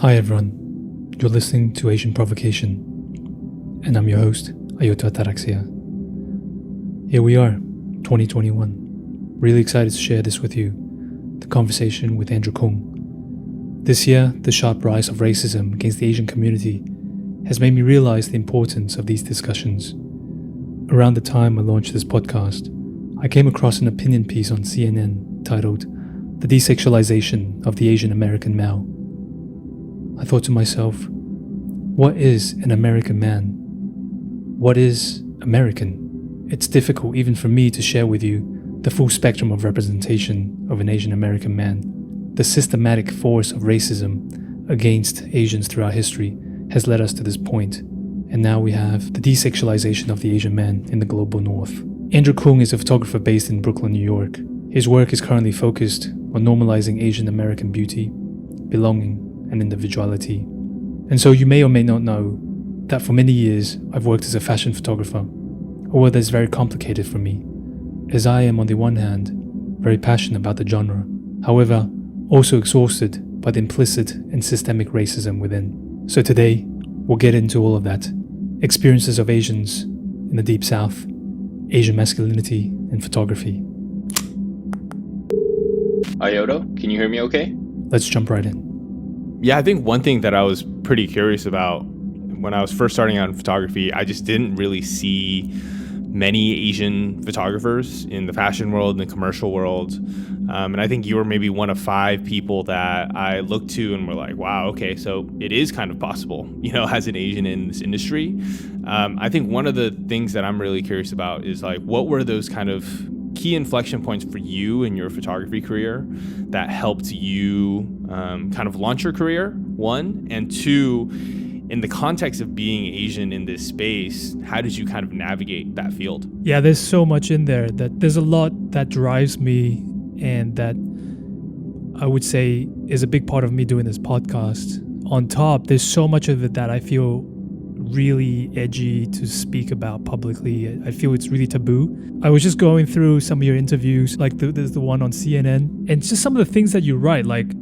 Hi everyone, you're listening to Asian Provocation, and I'm your host, Ayoto Ataraxia. Here we are, 2021. Really excited to share this with you, the conversation with Andrew Kung. This year, the sharp rise of racism against the Asian community has made me realize the importance of these discussions. Around the time I launched this podcast, I came across an opinion piece on CNN titled, "The Desexualization of the Asian American Male." I thought to myself, what is an American man? What is American? It's difficult even for me to share with you the full spectrum of representation of an Asian American man. The systematic force of racism against Asians throughout history has led us to this point, and now we have the desexualization of the Asian man in the global north. Andrew Kung is a photographer based in Brooklyn, New York. His work is currently focused on normalizing Asian American beauty, belonging, and individuality. And so you may or may not know that for many years I've worked as a fashion photographer, a word that's very complicated for me, as I am on the one hand very passionate about the genre, however also exhausted by the implicit and systemic racism within. So today we'll get into all of that, experiences of Asians in the Deep South, Asian masculinity and photography. Ayoto, can you hear me okay? Let's jump right in. Yeah, I think one thing that I was pretty curious about when I was first starting out in photography, I just didn't really see many Asian photographers in the fashion world and the commercial world. And I think you were maybe one of 5 people that I looked to and were like, wow, okay, so it is kind of possible, as an Asian in this industry. I think one of the things that I'm really curious about is like, what were those kind of key inflection points for you in your photography career that helped you kind of launch your career, one, and two, in the context of being Asian in this space, how did you kind of navigate that field? Yeah, there's so much in there that there's a lot that drives me and that I would say is a big part of me doing this podcast. On top, there's so much of it that I feel really edgy to speak about publicly. I feel it's really taboo. I was just going through some of your interviews, like there's the one on CNN, and just some of the things that you write. Like,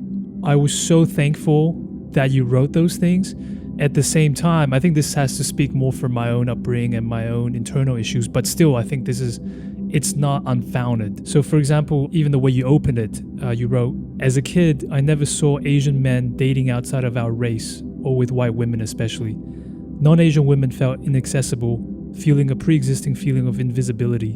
I was so thankful that you wrote those things. At the same time, I think this has to speak more for my own upbringing and my own internal issues, but still, I think it's not unfounded. So for example, even the way you opened it, you wrote, "As a kid, I never saw Asian men dating outside of our race, or with white women especially. Non-Asian women felt inaccessible, feeling a pre-existing feeling of invisibility.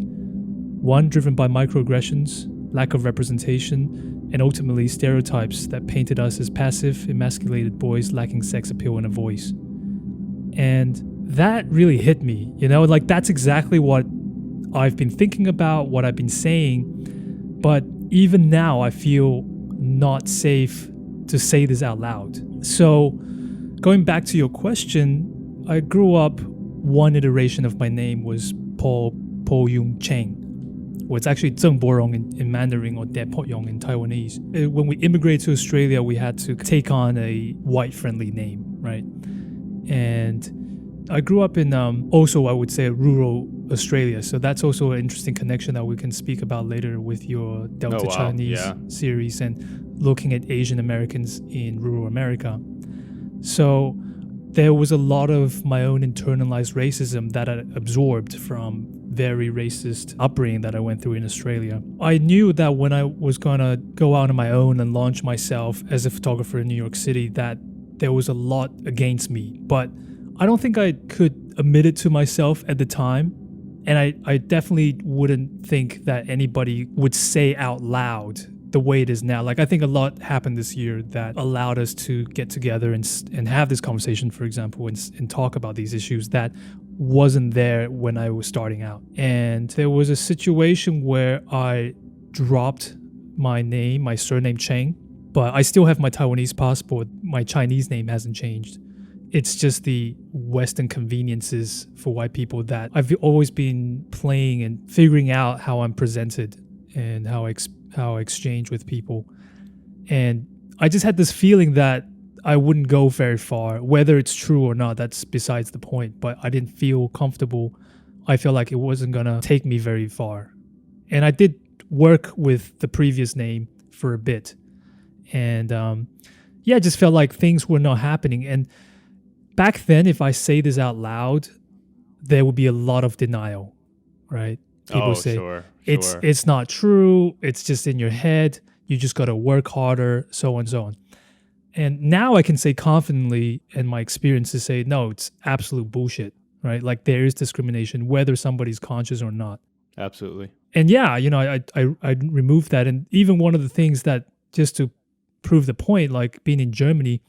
One driven by microaggressions, lack of representation, and ultimately stereotypes that painted us as passive, emasculated boys lacking sex appeal and a voice." And that really hit me, like that's exactly what I've been thinking about, what I've been saying. But even now, I feel not safe to say this out loud. So going back to your question, I grew up, one iteration of my name was Po Yung Cheng. Well, it's actually Zheng Borong in Mandarin, or De Po Yong in Taiwanese. When we immigrated to Australia, we had to take on a white-friendly name, right? And I grew up in also, I would say, rural Australia. So that's also an interesting connection that we can speak about later with your Delta Chinese series and looking at Asian Americans in rural America. So there was a lot of my own internalized racism that I absorbed from very racist upbringing that I went through in Australia. I knew that when I was going to go out on my own and launch myself as a photographer in New York City, that there was a lot against me. But I don't think I could admit it to myself at the time. And I definitely wouldn't think that anybody would say out loud the way it is now. Like, I think a lot happened this year that allowed us to get together and have this conversation, for example, and talk about these issues that wasn't there when I was starting out. And there was a situation where I dropped my name, my surname Cheng, but I still have my Taiwanese passport. My Chinese name hasn't changed. It's just the Western conveniences for white people that I've always been playing and figuring out how I'm presented and how I exchange with people. And I just had this feeling that I wouldn't go very far. Whether it's true or not, that's besides the point. But I didn't feel comfortable. I felt like it wasn't going to take me very far. And I did work with the previous name for a bit. And yeah, it just felt like things were not happening. And back then, if I say this out loud, there would be a lot of denial, right? People say it's not true. It's just in your head. You just got to work harder, so on and so on. And now I can say confidently, and my experiences say, no, it's absolute bullshit, right? Like there is discrimination, whether somebody's conscious or not. Absolutely. And yeah, you know, I removed that. And even one of the things that, just to prove the point, like being in Germany,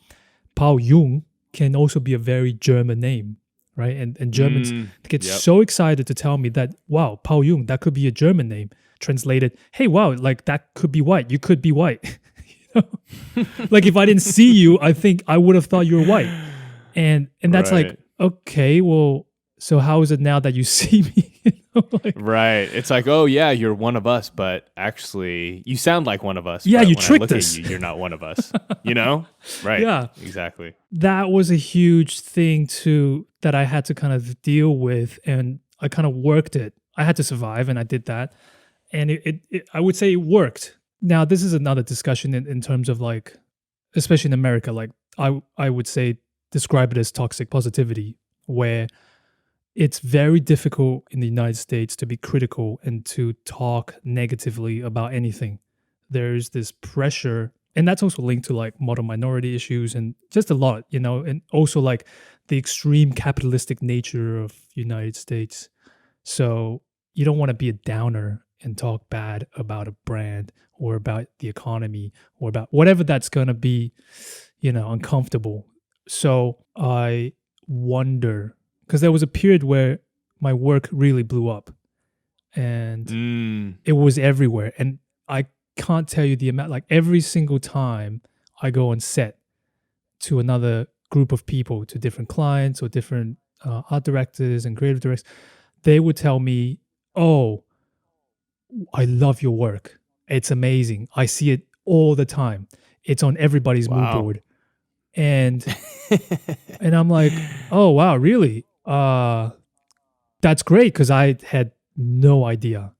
Pao Jung can also be a very German name, right? And Germans get so excited to tell me that, wow, Pao Jung, that could be a German name. Translated, hey, wow, like that could be white. You could be white. Like if I didn't see you, I think I would have thought you were white. And that's like, okay, well, so how is it now that you see me? You know, like, right. It's like, oh yeah, you're one of us, but actually you sound like one of us. Yeah, but you when tricked I look us. At you, you're not one of us. You know? Right. Yeah. Exactly. That was a huge thing too that I had to kind of deal with, and I kind of worked it. I had to survive, and I did that. And it I would say it worked. Now, this is another discussion in terms of like, especially in America, like I would say describe it as toxic positivity, where it's very difficult in the United States to be critical and to talk negatively about anything. There's this pressure, and that's also linked to like modern minority issues and just a lot, you know, and also like the extreme capitalistic nature of United States. So you don't want to be a downer and talk bad about a brand or about the economy or about whatever that's going to be, you know, uncomfortable. So I wonder, because there was a period where my work really blew up and it was everywhere. And I can't tell you the amount, like every single time I go on set to another group of people, to different clients or different art directors and creative directors, they would tell me, oh, I love your work. It's amazing. I see it all the time. It's on everybody's mood board. And and I'm like, oh wow, really? That's great, because I had no idea.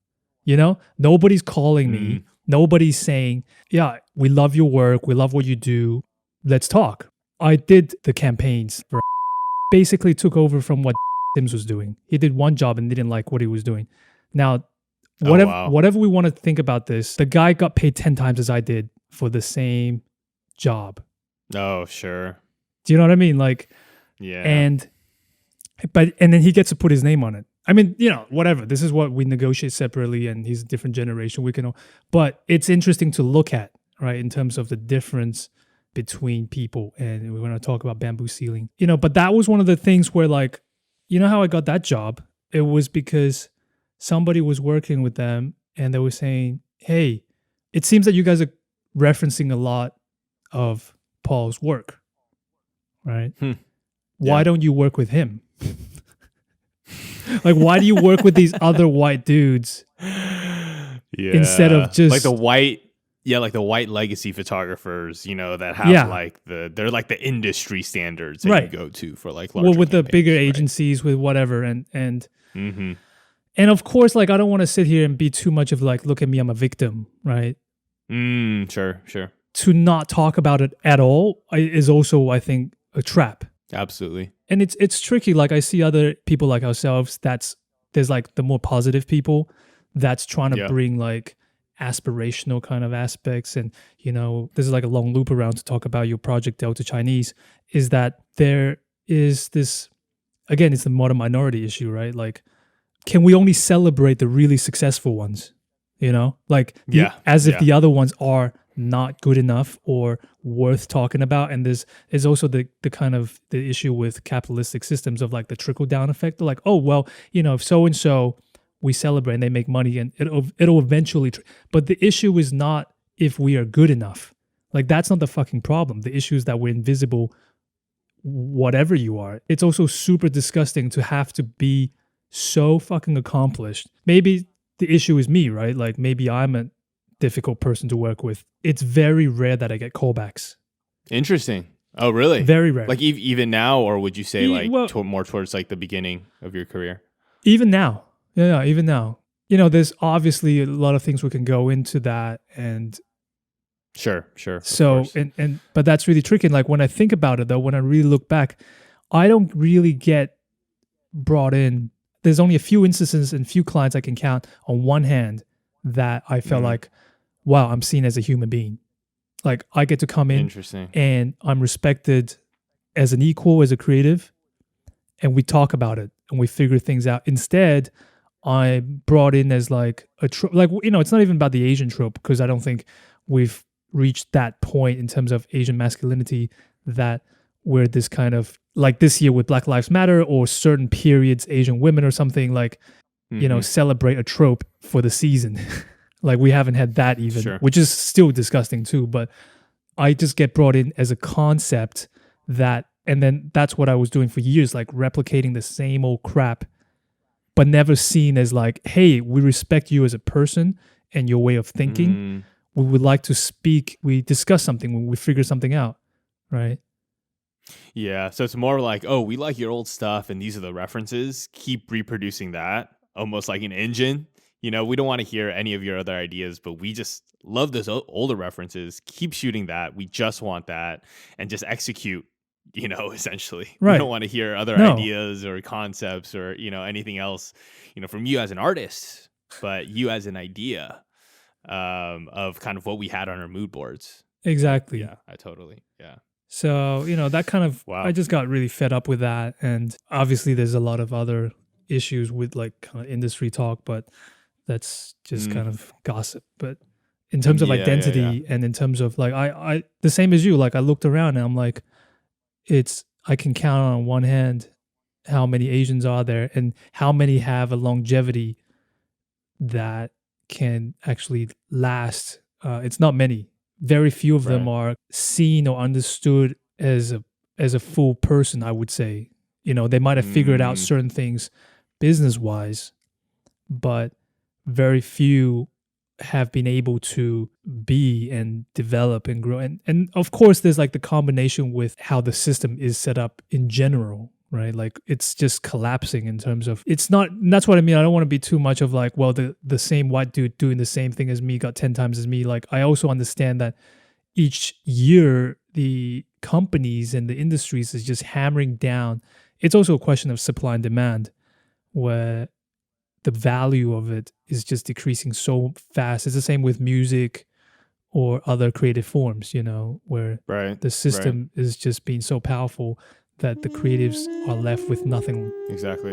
You know, nobody's calling me. Nobody's saying, yeah, we love your work. We love what you do. Let's talk. I did the campaigns for basically took over from what Sims was doing. He did one job and didn't like what he was doing. Now, whatever we want to think about this, the guy got paid 10 times as I did for the same job. Oh, sure. Do you know what I mean? Like, yeah. And then he gets to put his name on it. I mean, you know, whatever. This is what we negotiate separately, and he's a different generation. But it's interesting to look at, right, in terms of the difference between people. And we're going to talk about bamboo ceiling, you know, but that was one of the things where, like, you know how I got that job? It was because somebody was working with them and they were saying, hey, it seems that you guys are referencing a lot of Paul's work, right? Why don't you work with him? Like, why do you work with these other white dudes instead of just like the white legacy photographers, you know, that have like they're like the industry standards that you go to for like larger with the bigger right? agencies, with whatever, and of course, like, I don't want to sit here and be too much of like, look at me, I'm a victim, right? Sure. To not talk about it at all is also, I think, a trap. Absolutely. And it's tricky. Like, I see other people like ourselves, there's like the more positive people that's trying to bring like aspirational kind of aspects. And, you know, this is like a long loop around to talk about your project Delta Chinese, is that there is this, again, it's the modern minority issue, right? Like, can we only celebrate the really successful ones? You know, like as if the other ones are not good enough or worth talking about. And there's also the kind of the issue with capitalistic systems of like the trickle down effect. They're like, oh, well, you know, if so and so we celebrate and they make money, and it'll eventually. But the issue is not if we are good enough. Like, that's not the fucking problem. The issue is that we're invisible, whatever you are. It's also super disgusting to have to be so fucking accomplished. Maybe the issue is me, right? Like, maybe I'm a difficult person to work with. It's very rare that I get callbacks. Interesting. Oh, really? Very rare. Like even now, or would you say more towards like the beginning of your career? Even now. Yeah, even now. You know, there's obviously a lot of things we can go into that, and Sure. Of So, course. but that's really tricky. And like when I think about it though, when I really look back, I don't really get brought in. There's only a few instances and few clients I can count on one hand that I felt like, wow, I'm seen as a human being. Like I get to come in Interesting. and I'm respected as an equal, as a creative, and we talk about it and we figure things out. Instead, I'm brought in as like a trope. Like, you know, it's not even about the Asian trope because I don't think we've reached that point in terms of Asian masculinity that we're this kind of like this year with Black Lives Matter or certain periods, Asian women or something like, you know, celebrate a trope for the season. Like we haven't had that even, Sure. which is still disgusting too. But I just get brought in as a concept that, and then that's what I was doing for years, like replicating the same old crap, but never seen as like, hey, we respect you as a person and your way of thinking. We would like to speak, we discuss something, we figure something out, right? Yeah, so it's more like, oh, we like your old stuff and these are the references. Keep reproducing that, almost like an engine. You know, we don't want to hear any of your other ideas, but we just love those older references. Keep shooting that. We just want that and just execute, you know, essentially. Right. We don't want to hear other ideas or concepts or, you know, anything else, you know, from you as an artist, but you as an idea of kind of what we had on our mood boards. Exactly. Yeah, I totally. Yeah. So, you know, that kind of, I just got really fed up with that. And obviously there's a lot of other issues with like kind of industry talk, but that's just kind of gossip. But in terms of identity and in terms of like, I the same as you, like I looked around and I'm like, I can count on one hand how many Asians are there and how many have a longevity that can actually last. It's not many. Very few of them are seen or understood as a full person, I would say. You know, they might have figured out certain things business-wise, but very few have been able to be and develop and grow. And of course, there's like the combination with how the system is set up in general, right? Like it's just collapsing in terms of, it's not, and that's what I mean. I don't want to be too much of like, well, the same white dude doing the same thing as me got 10 times as me. Like I also understand that each year the companies and the industries is just hammering down. It's also a question of supply and demand where the value of it is just decreasing so fast. It's the same with music or other creative forms, you know, where the system is just being so powerful that the creatives are left with nothing. Exactly.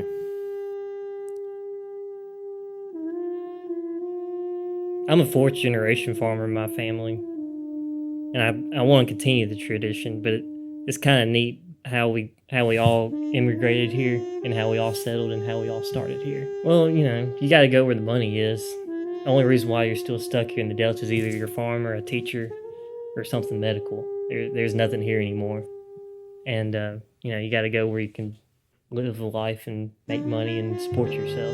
I'm a fourth generation farmer in my family, and I want to continue the tradition, but it's kind of neat how we all immigrated here and how we all settled and how we all started here. Well, you know, you got to go where the money is. The only reason why you're still stuck here in the Delta is either you're a farmer, a teacher, or something medical. There's nothing here anymore. And, you know, you got to go where you can live a life and make money and support yourself.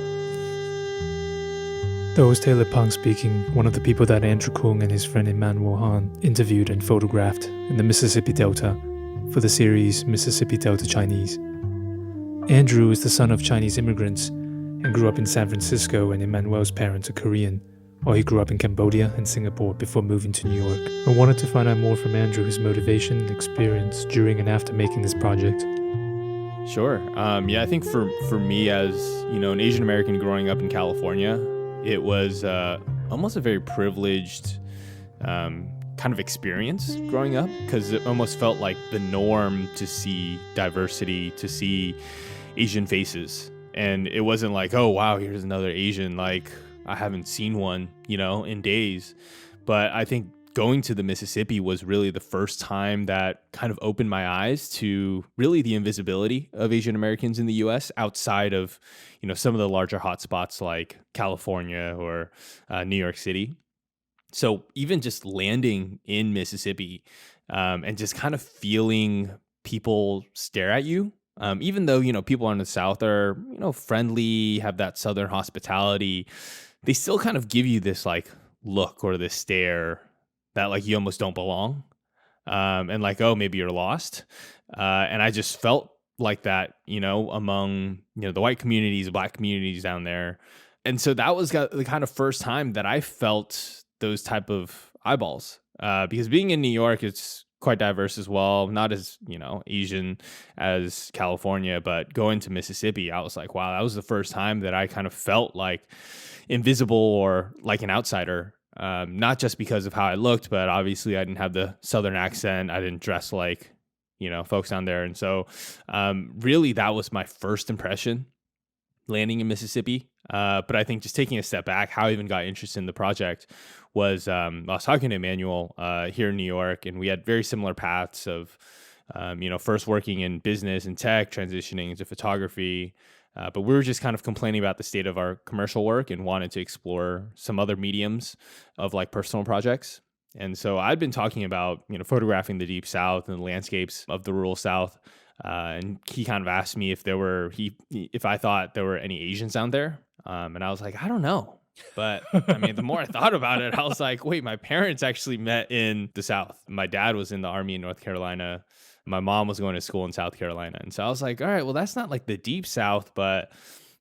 That was Taylor Pang speaking, one of the people that Andrew Kung and his friend Emmanuel Han interviewed and photographed in the Mississippi Delta for the series Mississippi Delta Chinese. Andrew is the son of Chinese immigrants and grew up in San Francisco, and Emmanuel's parents are Korean, while he grew up in Cambodia and Singapore before moving to New York. I wanted to find out more from Andrew, his motivation and experience during and after making this project. Sure. Yeah, I think for me as, you know, an Asian American growing up in California, it was almost a very privileged kind of experience growing up, because it almost felt like the norm to see diversity, to see Asian faces. And it wasn't like, oh, wow, here's another Asian. Like, I haven't seen one, you know, in days. But I think going to the Mississippi was really the first time that kind of opened my eyes to really the invisibility of Asian Americans in the U.S. outside of, you know, some of the larger hotspots like California or New York City. So even just landing in Mississippi and just kind of feeling people stare at you, even though, you know, people in the South are, you know, friendly, have that Southern hospitality, they still kind of give you this like look or this stare that like you almost don't belong, and like, oh, maybe you're lost. And I just felt like that, you know, among, you know, the white communities, black communities down there. And so that was the kind of first time that I felt those type of eyeballs. because being in New York, it's quite diverse as well. Not as, Asian as California, but going to Mississippi, I was like, wow, that was the first time that I kind of felt like invisible or like an outsider. Not just because of how I looked, but obviously I didn't have the Southern accent. I didn't dress like, folks down there. And so really that was my first impression landing in Mississippi. But I think just taking a step back, how I even got interested in the project was I was talking to Emmanuel here in New York, and we had very similar paths of, first working in business and tech, transitioning into photography. But we were just kind of complaining about the state of our commercial work and wanted to explore some other mediums of like personal projects. And so I'd been talking about, photographing the Deep South and the landscapes of the rural South. And he kind of asked me if I thought there were any Asians down there. And I was like, I don't know. But I mean, the more I thought about it, I was like, wait, my parents actually met in the South. My dad was in the Army in North Carolina. My mom was going to school in South Carolina. And so I was like, all right, well, that's not like the Deep South, but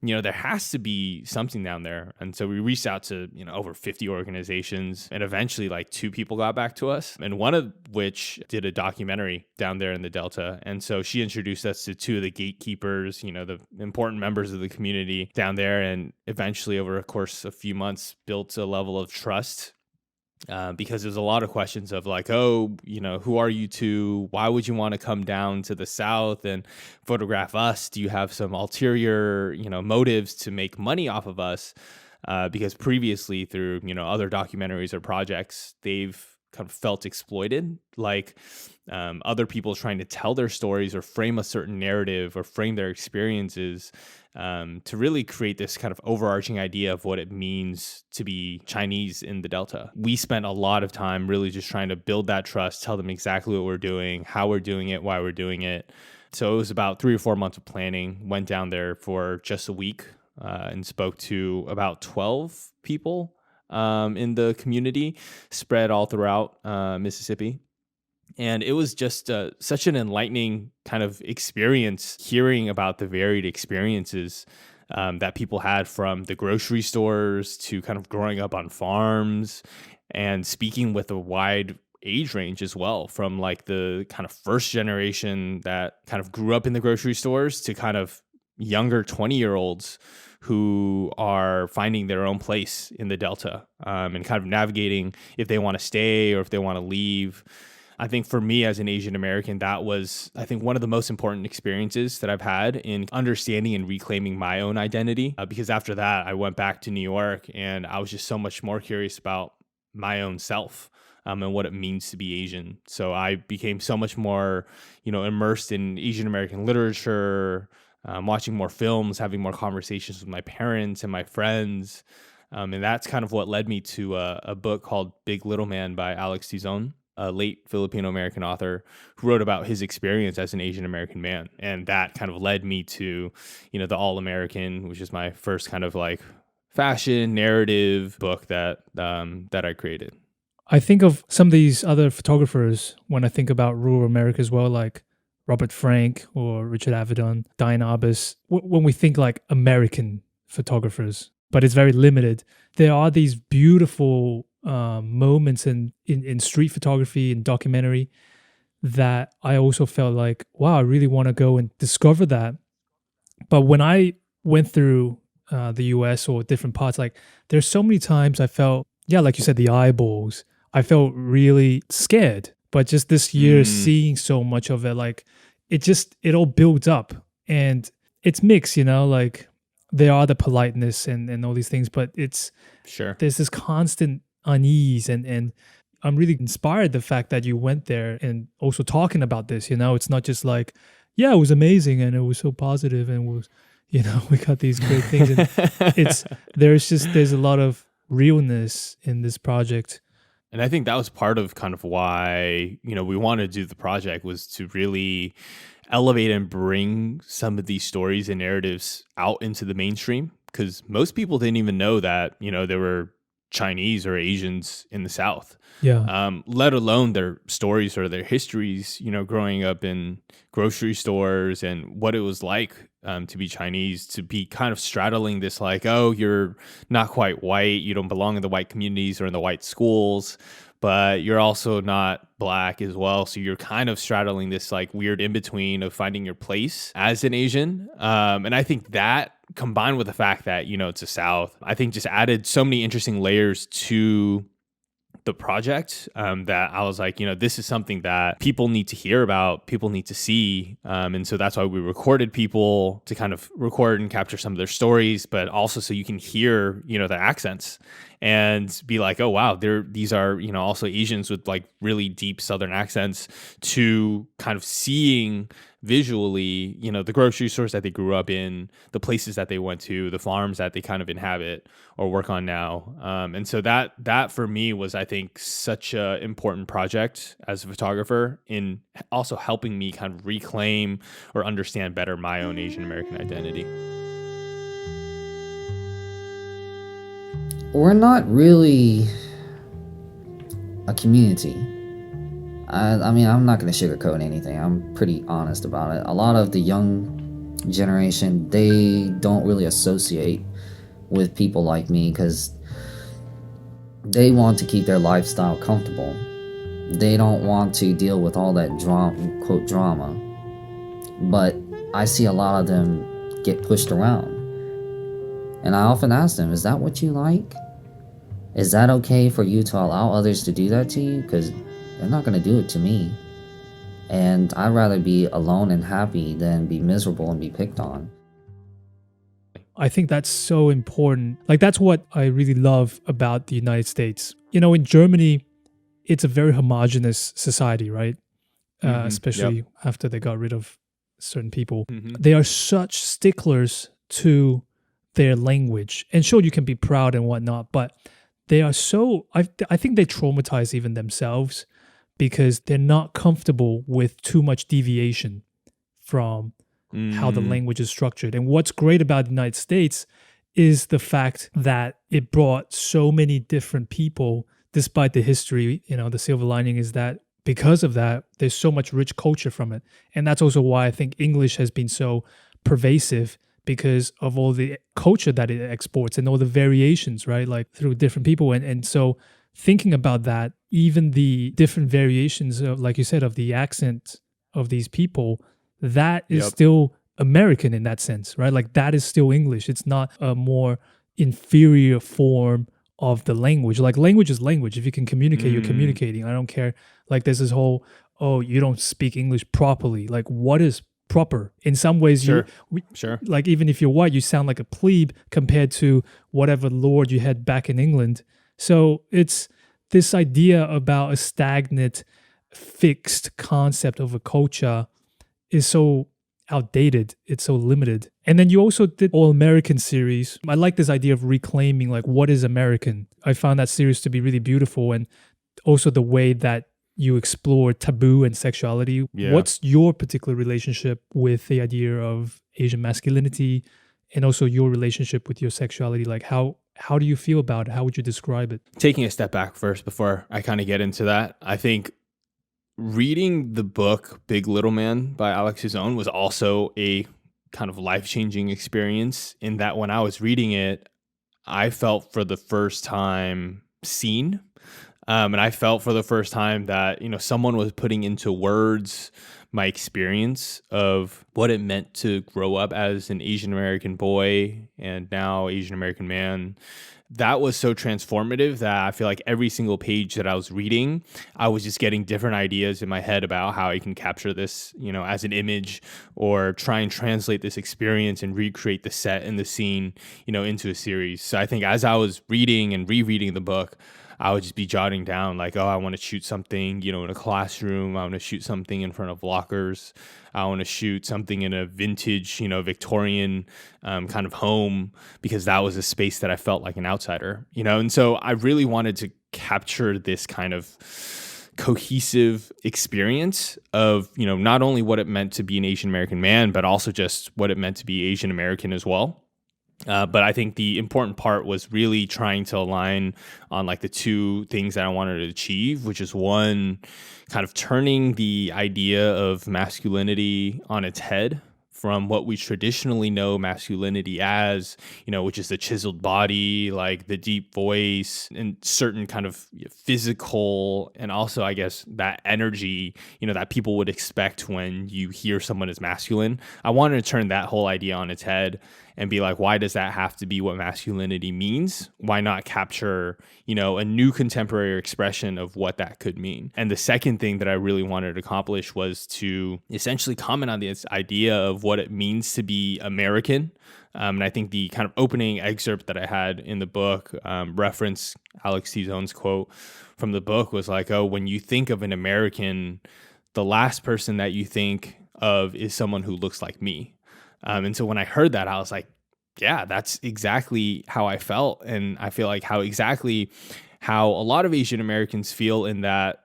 there has to be something down there. And so we reached out to, over 50 organizations, and eventually like 2 people got back to us, and one of which did a documentary down there in the Delta. And so she introduced us to 2 of the gatekeepers, the important members of the community down there. And eventually over a course of a few months built a level of trust. Because there's a lot of questions of like, oh, who are you two? Why would you want to come down to the South and photograph us? Do you have some ulterior, motives to make money off of us? Because previously through, other documentaries or projects, they've kind of felt exploited, like other people trying to tell their stories or frame a certain narrative or frame their experiences to really create this kind of overarching idea of what it means to be Chinese in the Delta. We spent a lot of time really just trying to build that trust, tell them exactly what we're doing, how we're doing it, why we're doing it. So it was about 3 or 4 months of planning, went down there for just a week and spoke to about 12 people in the community spread all throughout Mississippi. And it was just such an enlightening kind of experience hearing about the varied experiences that people had, from the grocery stores to kind of growing up on farms, and speaking with a wide age range as well, from like the kind of first generation that kind of grew up in the grocery stores to kind of younger 20-year-olds who are finding their own place in the Delta and kind of navigating if they want to stay or if they want to leave. I think for me as an Asian American, that was, I think, one of the most important experiences that I've had in understanding and reclaiming my own identity. Because after that, I went back to New York and I was just so much more curious about my own self and what it means to be Asian. So I became so much more, immersed in Asian American literature, watching more films, having more conversations with my parents and my friends. And that's kind of what led me to a book called Big Little Man by Alex Tizon, a late Filipino-American author who wrote about his experience as an Asian American man. And that kind of led me to, the All-American, which is my first kind of like fashion narrative book that I created. I think of some of these other photographers when I think about rural America as well, like Robert Frank or Richard Avedon, Diane Arbus. When we think like American photographers, but it's very limited, there are these beautiful moments in street photography and documentary that I also felt like, wow, I really want to go and discover that. But when I went through the US or different parts, like there's so many times I felt, like you said, the eyeballs, I felt really scared. But just this year, seeing so much of it, like it all builds up, and it's mixed, like there are the politeness and all these things, but there's this constant unease, and I'm really inspired the fact that you went there and also talking about this. It's not just like, it was amazing and it was so positive and was, we got these great things. And there's a lot of realness in this project. And I think that was part of kind of why, we wanted to do the project, was to really elevate and bring some of these stories and narratives out into the mainstream, because most people didn't even know that, there were Chinese or Asians in the South. Yeah. Let alone their stories or their histories, growing up in grocery stores and what it was like to be Chinese, to be kind of straddling this like, oh, you're not quite white, you don't belong in the white communities or in the white schools, but you're also not black as well. So you're kind of straddling this like weird in between of finding your place as an Asian. And I think that combined with the fact that, it's the South, I think just added so many interesting layers to the project that I was like, this is something that people need to hear about, people need to see. And so that's why we recorded people to kind of record and capture some of their stories, but also so you can hear, their accents and be like, oh, wow, these are, also Asians with like really deep Southern accents, to kind of seeing visually, the grocery stores that they grew up in, the places that they went to, the farms that they kind of inhabit or work on now. And so that for me was, I think, such an important project as a photographer in also helping me kind of reclaim or understand better my own Asian American identity. We're not really a community. I mean, I'm not going to sugarcoat anything. I'm pretty honest about it. A lot of the young generation, they don't really associate with people like me because they want to keep their lifestyle comfortable. They don't want to deal with all that quote drama. But I see a lot of them get pushed around. And I often ask them, is that what you like? Is that okay for you to allow others to do that to you? Because they're not going to do it to me. And I'd rather be alone and happy than be miserable and be picked on. I think that's so important. Like, that's what I really love about the United States. In Germany, it's a very homogenous society, right? Especially after they got rid of certain people. They are such sticklers to their language. And sure, you can be proud and whatnot, but they are so, I think they traumatize even themselves because they're not comfortable with too much deviation from how the language is structured. And what's great about the United States is the fact that it brought so many different people, despite the history. The silver lining is that because of that, there's so much rich culture from it. And that's also why I think English has been so pervasive, because of all the culture that it exports and all the variations, right? Like through different people. And so thinking about that, even the different variations of, like you said, of the accent of these people, that is still American in that sense, right? Like that is still English. It's not a more inferior form of the language. Like language is language. If you can communicate, you're communicating. I don't care. Like there's this whole, oh, you don't speak English properly. Like what is proper? In some ways, Sure. Like even if you're white, you sound like a plebe compared to whatever lord you had back in England. So it's this idea about a stagnant, fixed concept of a culture is so outdated. It's so limited. And then you also did All American series. I like this idea of reclaiming like what is American. I found that series to be really beautiful, and also the way that you explore taboo and sexuality. Yeah. What's your particular relationship with the idea of Asian masculinity, and also your relationship with your sexuality? Like how do you feel about it? How would you describe it? Taking a step back first before I kind of get into that, I think reading the book Big Little Man by Alex Hizon was also a kind of life-changing experience, in that when I was reading it, I felt for the first time seen. And I felt for the first time that, someone was putting into words my experience of what it meant to grow up as an Asian American boy and now Asian American man. That was so transformative that I feel like every single page that I was reading, I was just getting different ideas in my head about how I can capture this, as an image, or try and translate this experience and recreate the set and the scene, into a series. So I think as I was reading and rereading the book, I would just be jotting down like, oh, I want to shoot something, in a classroom. I want to shoot something in front of lockers. I want to shoot something in a vintage, Victorian kind of home, because that was a space that I felt like an outsider, And so I really wanted to capture this kind of cohesive experience of, not only what it meant to be an Asian American man, but also just what it meant to be Asian American as well. But I think the important part was really trying to align on like the two things that I wanted to achieve, which is one, kind of turning the idea of masculinity on its head from what we traditionally know masculinity as, which is the chiseled body, like the deep voice and certain kind of physical, and also I guess that energy, that people would expect when you hear someone as masculine. I wanted to turn that whole idea on its head and be like, why does that have to be what masculinity means? Why not capture, a new contemporary expression of what that could mean? And the second thing that I really wanted to accomplish was to essentially comment on this idea of what it means to be American. And I think the kind of opening excerpt that I had in the book reference Alex Tizone's quote from the book was like, oh, when you think of an American, the last person that you think of is someone who looks like me. And so when I heard that, I was like, yeah, that's exactly how I felt. And I feel like how a lot of Asian Americans feel, in that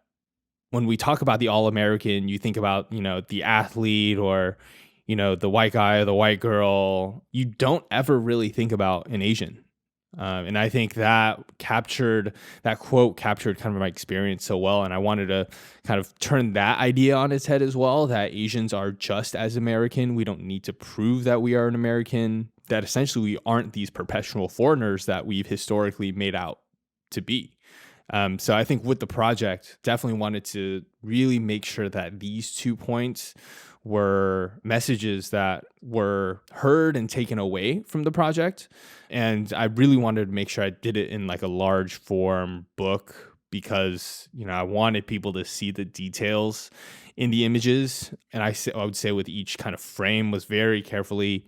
when we talk about the All-American, you think about, the athlete or, the white guy or the white girl. You don't ever really think about an Asian. And I think that quote captured kind of my experience so well. And I wanted to kind of turn that idea on its head as well, that Asians are just as American. We don't need to prove that we are an American, that essentially we aren't these perpetual foreigners that we've historically made out to be. So I think with the project, definitely wanted to really make sure that these 2 points were messages that were heard and taken away from the project. And I really wanted to make sure I did it in like a large form book, because, I wanted people to see the details in the images. And I would say with each kind of frame was very carefully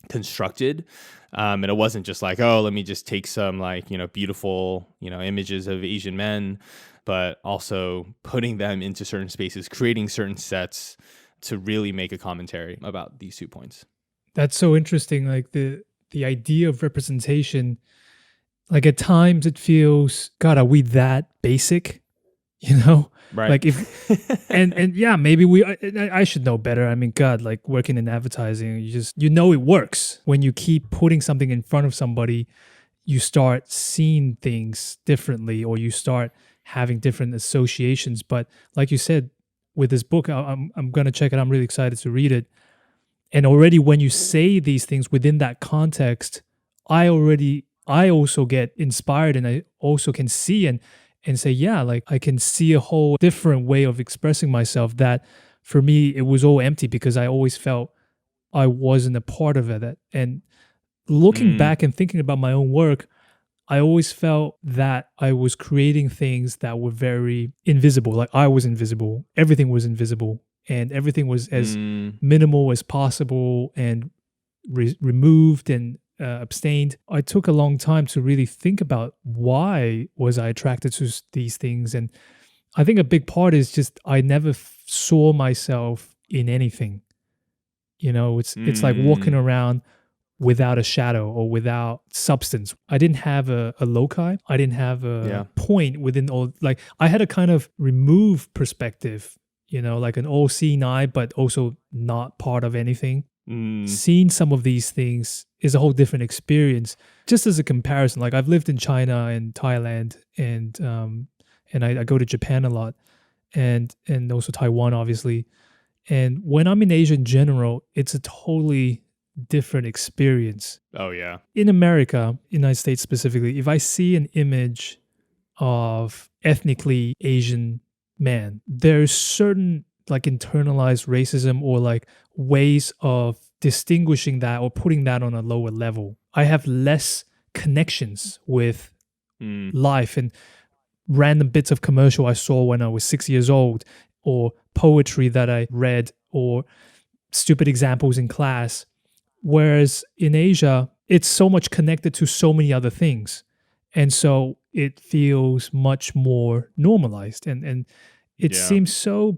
constructed. And it wasn't just like, oh, let me just take some like, beautiful, images of Asian men, but also putting them into certain spaces, creating certain sets to really make a commentary about these 2 points. That's so interesting. Like the idea of representation, like at times it feels, God, are we that basic? Right. Like if, and yeah, maybe I should know better. I mean, God, like working in advertising, it works. When you keep putting something in front of somebody, you start seeing things differently, or you start having different associations. But like you said, with this book, I'm going to check it. I'm really excited to read it. And already when you say these things within that context, I also get inspired, and I also can see and say, yeah, like I can see a whole different way of expressing myself that for me, it was all empty because I always felt I wasn't a part of it. And looking back and thinking about my own work, I always felt that I was creating things that were very invisible. Like I was invisible. Everything was invisible. And everything was as minimal as possible and removed and abstained. I took a long time to really think about why was I attracted to these things. And I think a big part is just I never saw myself in anything. It's like walking around without a shadow or without substance. I didn't have a loci. I didn't have a point within all. Like I had a kind of removed perspective, like an all-seeing eye, but also not part of anything. Seeing some of these things is a whole different experience. Just as a comparison, like I've lived in China and Thailand, and I go to Japan a lot, and also Taiwan, obviously. And when I'm in Asia in general, it's a totally different experience. Oh, yeah. In America, United States specifically, if I see an image of ethnically Asian man, there's certain like internalized racism or like ways of distinguishing that or putting that on a lower level. I have less connections with life and random bits of commercial I saw when I was 6 years old, or poetry that I read, or stupid examples in class. Whereas in Asia, it's so much connected to so many other things. And so it feels much more normalized. And it seems so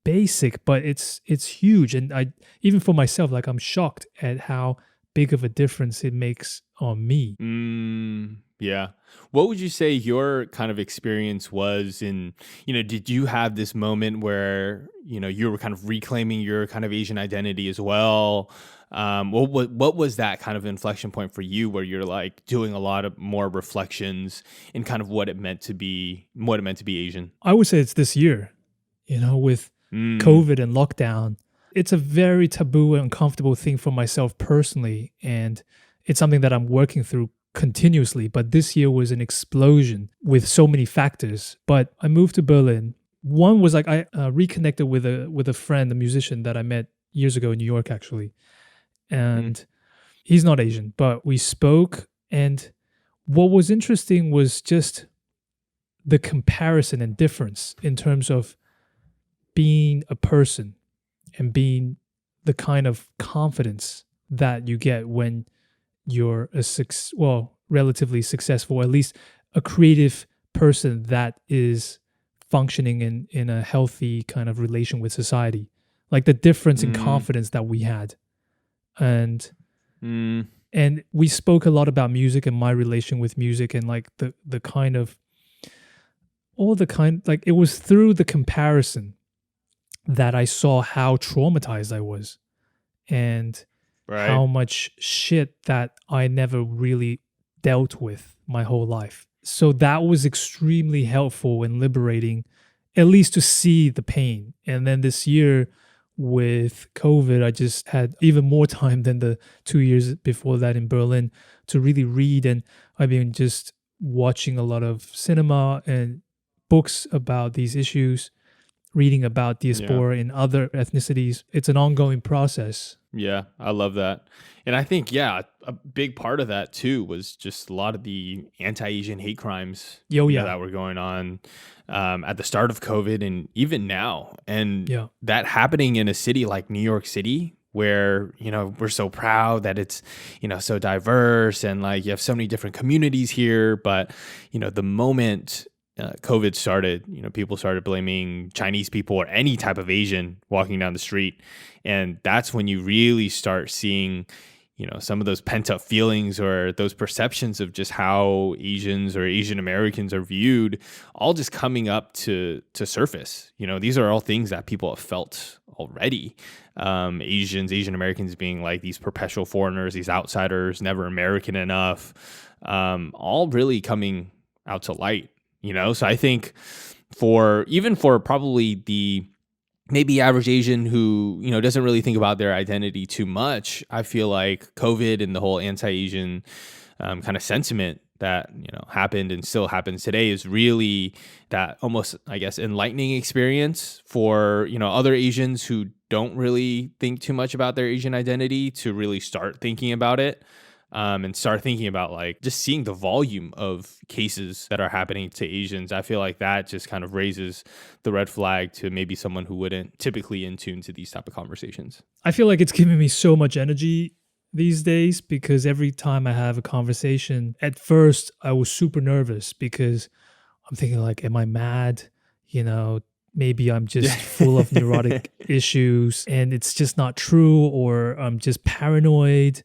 basic, but it's huge. And I, even for myself, like I'm shocked at how big of a difference it makes on me. Yeah. What would you say your kind of experience was in, did you have this moment where, you were kind of reclaiming your kind of Asian identity as well? What was that kind of inflection point for you where you're like doing a lot of more reflections in kind of what it meant to be Asian? I would say it's this year, with COVID and lockdown. It's a very taboo and uncomfortable thing for myself personally. And it's something that I'm working through continuously. But this year was an explosion with so many factors. But I moved to Berlin. One was like I reconnected with a friend, a musician that I met years ago in New York, actually. And he's not Asian, but we spoke. And what was interesting was just the comparison and difference in terms of being a person and being the kind of confidence that you get when you're relatively successful, or at least a creative person that is functioning in a healthy kind of relation with society. Like the difference in confidence that we had. And we spoke a lot about music and my relation with music, and like the kind of like it was through the comparison that I saw how traumatized I was and how much shit that I never really dealt with my whole life. So that was extremely helpful and liberating, at least to see the pain. And then this year with COVID, I just had even more time than the 2 years before that in Berlin to really read. And I've been just watching a lot of cinema and books about these issues, reading about diaspora in other ethnicities. It's an ongoing process. Yeah, I love that. And I think, a big part of that too was just a lot of the anti-Asian hate crimes that were going on at the start of COVID and even now. And that happening in a city like New York City, where, we're so proud that it's, so diverse and like you have so many different communities here. But, the moment COVID started, people started blaming Chinese people or any type of Asian walking down the street. And that's when you really start seeing, some of those pent up feelings or those perceptions of just how Asians or Asian Americans are viewed, all just coming up to surface. These are all things that people have felt already. Asian Americans being like these perpetual foreigners, these outsiders, never American enough, all really coming out to light. So I think for probably the maybe average Asian who, doesn't really think about their identity too much, I feel like COVID and the whole anti-Asian kind of sentiment that, happened and still happens today is really that almost, I guess, enlightening experience for, other Asians who don't really think too much about their Asian identity to really start thinking about it. And start thinking about like just seeing the volume of cases that are happening to Asians. I feel like that just kind of raises the red flag to maybe someone who wouldn't typically in tune to these type of conversations. I feel like it's giving me so much energy these days because every time I have a conversation, at first I was super nervous because I'm thinking like, am I mad? Maybe I'm just full of neurotic issues and it's just not true, or I'm just paranoid.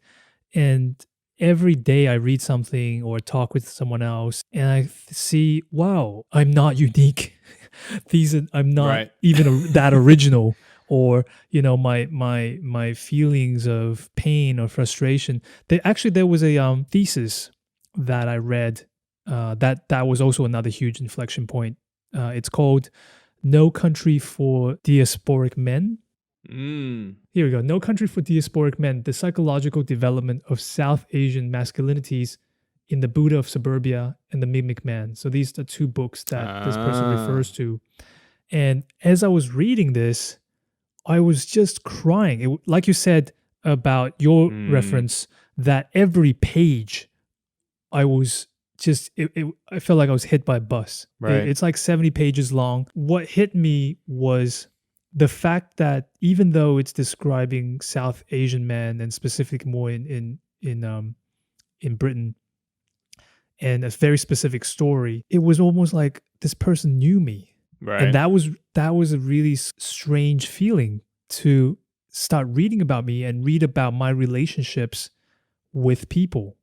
And every day I read something or talk with someone else and I see, wow, I'm not unique. I'm not even that original. Or, my feelings of pain or frustration. There was a thesis that I read that was also another huge inflection point. It's called No Country for Diasporic Men. Here we go. No Country for Diasporic Men, the psychological development of South Asian masculinities in the Buddha of Suburbia and the Mimic Man. So these are two books that this person refers to. And as I was reading this, I was just crying. Like you said about your reference, that every page I was just, I felt like I was hit by a bus. Right. It's like 70 pages long. What hit me was the fact that even though it's describing South Asian men and specifically more in Britain and a very specific story, it was almost like this person knew me. Right. And that was a really strange feeling to start reading about me and read about my relationships with people.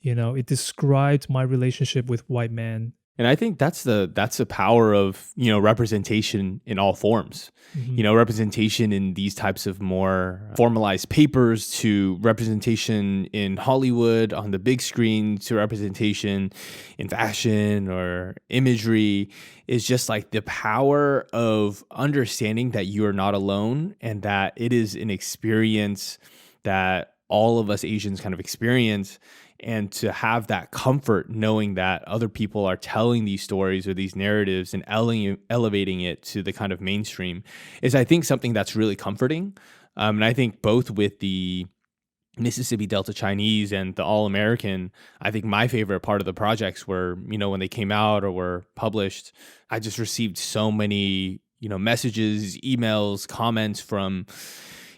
It described my relationship with white men. And I think that's the power of, representation in all forms. Representation in these types of more formalized papers, to representation in Hollywood on the big screen, to representation in fashion or imagery, is just like the power of understanding that you are not alone, and that it is an experience that all of us Asians kind of experience. And to have that comfort knowing that other people are telling these stories or these narratives and elevating it to the kind of mainstream is, I think, something that's really comforting. And I think both with the Mississippi Delta Chinese and the All-American, I think my favorite part of the projects were, when they came out or were published, I just received so many, messages, emails, comments from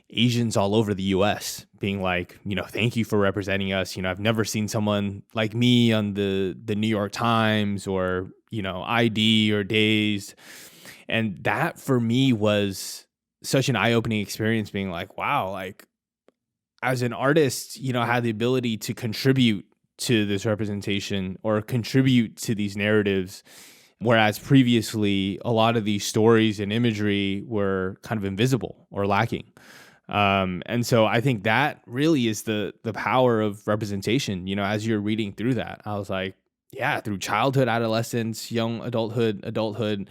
Asians all over the US being like, thank you for representing us. I've never seen someone like me on the New York Times or, ID or Dazed. And that for me was such an eye-opening experience, being like, wow, like as an artist, I had the ability to contribute to this representation or contribute to these narratives. Whereas previously, a lot of these stories and imagery were kind of invisible or lacking. And so I think that really is the power of representation. As you're reading through that, I was like, yeah, through childhood, adolescence, young adulthood,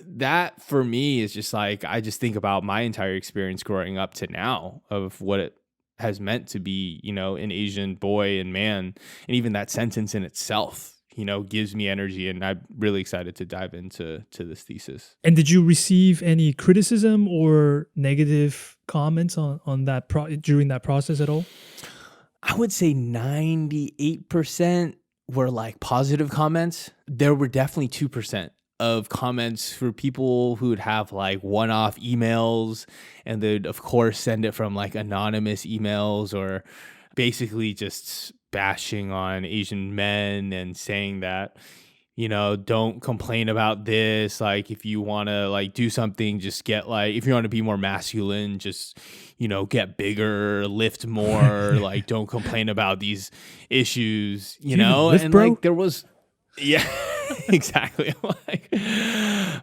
that for me is just like, I just think about my entire experience growing up to now of what it has meant to be, an Asian boy and man. And even that sentence in itself, gives me energy, and I'm really excited to dive into this thesis. And did you receive any criticism or negative comments on that during that process at all? I would say 98% were like positive comments. There were definitely 2% of comments for people who would have like one-off emails, and they'd of course send it from like anonymous emails, or basically just bashing on Asian men and saying that, don't complain about this. Like, if you want to like do something, just get like, if you want to be more masculine, just, get bigger, lift more, like don't complain about these issues, lift, and bro? like there was, yeah, exactly.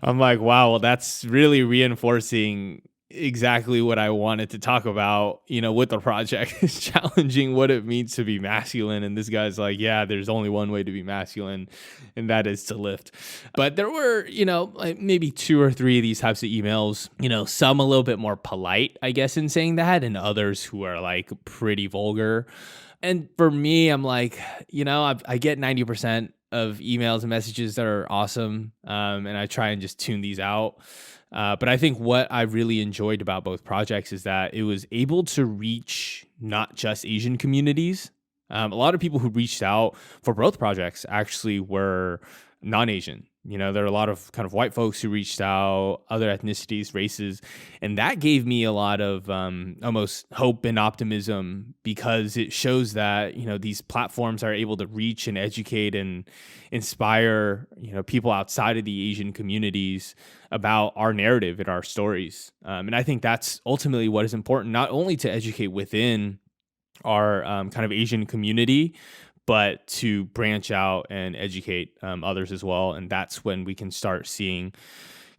I'm like, wow, well, that's really reinforcing exactly what I wanted to talk about, with the project, is challenging what it means to be masculine. And this guy's like, yeah, there's only one way to be masculine, and that is to lift. But there were, like maybe 2 or 3 of these types of emails, some a little bit more polite, I guess, in saying that, and others who are like pretty vulgar. And for me, I'm like, I get 90% of emails and messages that are awesome. And I try and just tune these out. But I think what I really enjoyed about both projects is that it was able to reach not just Asian communities. A lot of people who reached out for both projects actually were non-Asian. There are a lot of kind of white folks who reached out, other ethnicities, races, and that gave me a lot of almost hope and optimism, because it shows that, these platforms are able to reach and educate and inspire, people outside of the Asian communities about our narrative and our stories. And I think that's ultimately what is important, not only to educate within our kind of Asian community, but to branch out and educate others as well. And that's when we can start seeing